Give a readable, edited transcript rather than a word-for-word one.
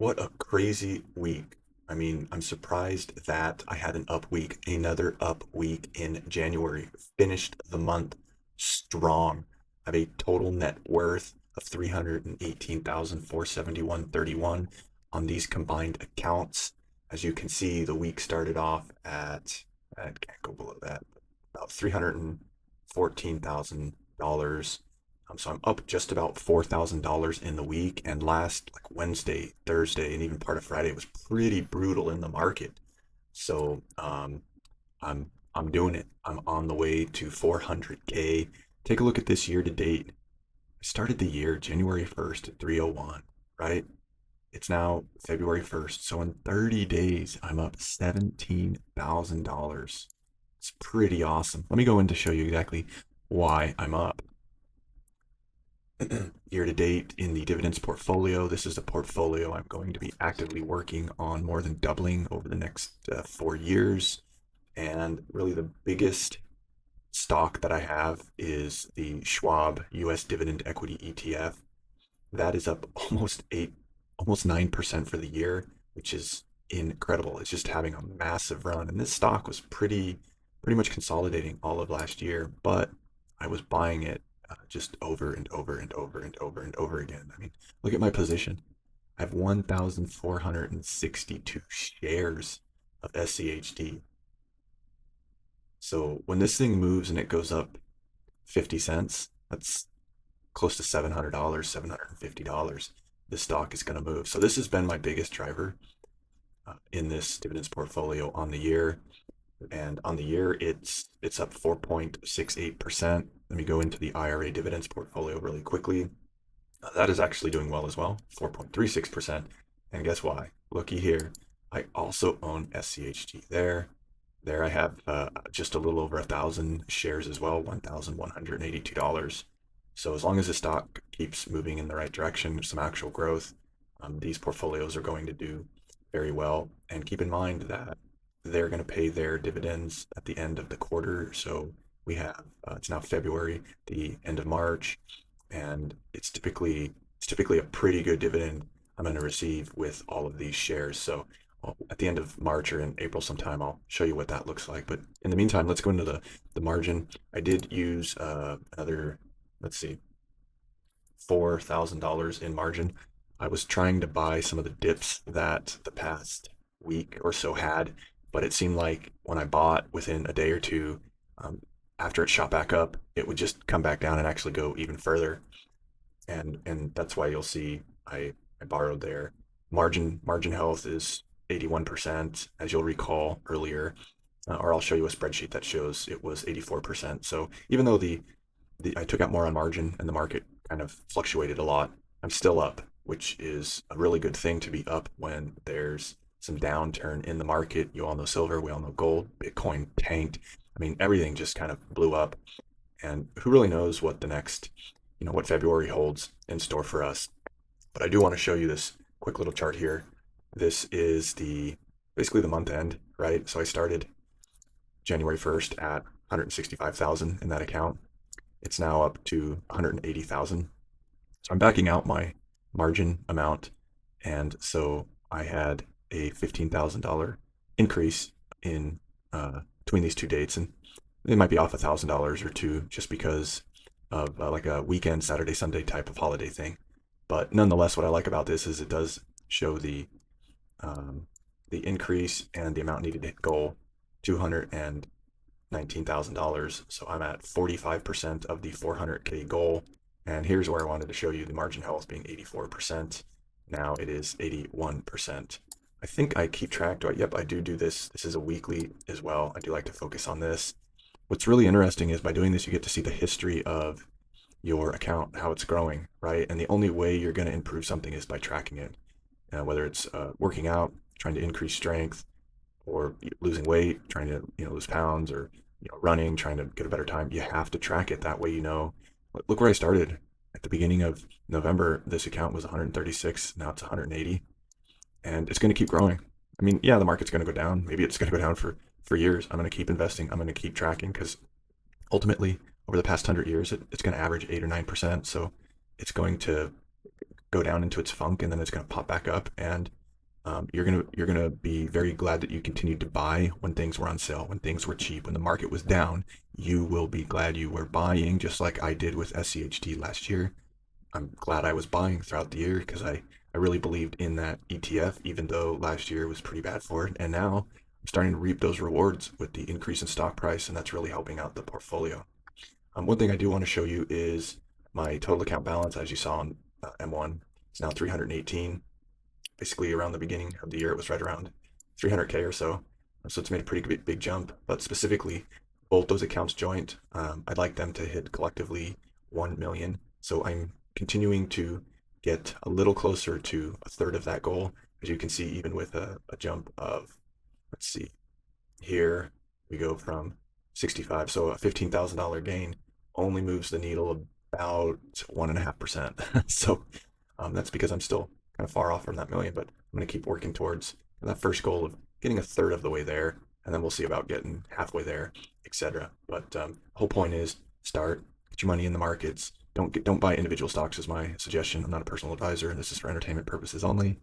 What a crazy week. I mean, I'm surprised that I had an up week, another up week in January. Finished the month strong. I have a total net worth of 318,471.31 on these combined accounts. As you can see, the week started off at, I can't go below that, about $314,000. So I'm up just about $4,000 in the week. And last like Wednesday, Thursday, and even part of Friday was pretty brutal in the market. So I'm doing it. I'm on the way to 400K. Take a look at this year to date. I started the year January 1st at 301, right? It's now February 1st. So in 30 days, I'm up $17,000. It's pretty awesome. Let me go in to show you exactly why I'm up. Year to date in the dividends portfolio. This is a portfolio I'm going to be actively working on more than doubling over the next 4 years. And really, the biggest stock that I have is the Schwab US Dividend Equity ETF. That is up almost 9% for the year, which is incredible. It's just having a massive run. And this stock was pretty much consolidating all of last year, but I was buying it just over and over and over and over and over again. I mean, look at my position. I have 1,462 shares of SCHD. So when this thing moves and it goes up 50 cents, that's close to $700, $750. This stock is going to move. So this has been my biggest driver in this dividends portfolio on the year. And on the year, it's up 4.68%. Let me go into the IRA dividends portfolio really quickly. That is actually doing well as well, 4.36%. And guess why? Looky here. I also own SCHG there. There I have just a little over 1,000 shares as well, $1,182. So as long as the stock keeps moving in the right direction, some actual growth, these portfolios are going to do very well. And keep in mind that they're going to pay their dividends at the end of the quarter. So we have it's now February, the end of March, and it's typically a pretty good dividend I'm going to receive with all of these shares. So at the end of March or in April sometime, I'll show you what that looks like. But in the meantime, let's go into the margin. I did use another, let's see, $4,000 in margin. I was trying to buy some of the dips that the past week or so had, but it seemed like when I bought within a day or two, um, after it shot back up, it would just come back down and actually go even further. And that's why you'll see I borrowed there. Margin health is 81%, as you'll recall earlier, or I'll show you a spreadsheet that shows it was 84%. So even though the I took out more on margin and the market kind of fluctuated a lot, I'm still up, which is a really good thing to be up when there's some downturn in the market. You all know silver, we all know gold, Bitcoin tanked. I mean, everything just kind of blew up. And who really knows what the next, what February holds in store for us. But I do want to show you this quick little chart here. This is basically the month end, right? So I started January 1st at 165,000 in that account. It's now up to 180,000. So I'm backing out my margin amount. And so I had a $15,000 increase in between these two dates. And it might be off $1,000 or two just because of like a weekend, Saturday, Sunday type of holiday thing. But nonetheless, what I like about this is it does show um, the increase and the amount needed to hit goal, $219,000. So I'm at 45% of the 400K goal. And here's where I wanted to show you the margin health being 84%. Now it is 81%. I think I keep track. Yep, I do this. This is a weekly as well. I do like to focus on this. What's really interesting is by doing this, you get to see the history of your account, how it's growing, right? And the only way you're going to improve something is by tracking it. Whether it's working out, trying to increase strength, or losing weight, trying to lose pounds, or running, trying to get a better time. You have to track it. That way, Look where I started at the beginning of November. This account was 136. Now it's 180, and it's going to keep growing. I mean, yeah, the market's going to go down. Maybe it's going to go down for years. I'm going to keep investing. I'm going to keep tracking because ultimately, over the past 100 years, it's going to average 8 or 9%. So it's going to go down into its funk, and then it's going to pop back up, and you're gonna be very glad that you continued to buy when things were on sale, when things were cheap, when the market was down. You will be glad you were buying, just like I did with SCHD last year. I'm glad I was buying throughout the year because I really believed in that ETF, even though last year was pretty bad for it. And now I'm starting to reap those rewards with the increase in stock price, and that's really helping out the portfolio. One thing I do want to show you is my total account balance, as you saw on M1. It's now 318. Basically, around the beginning of the year, it was right around 300K or so. So it's made a pretty big jump. But specifically, both those accounts joint, I'd like them to hit collectively 1 million. So I'm continuing to get a little closer to a third of that goal. As you can see, even with a jump of, let's see, here we go from 65. So a $15,000 gain only moves the needle about 1.5%. So that's because I'm still kind of far off from that million, but I'm going to keep working towards that first goal of getting a third of the way there, and then we'll see about getting halfway there, etc. But the whole point is start, get your money in the markets. Don't buy individual stocks is my suggestion. I'm not a personal advisor. This is for entertainment purposes only.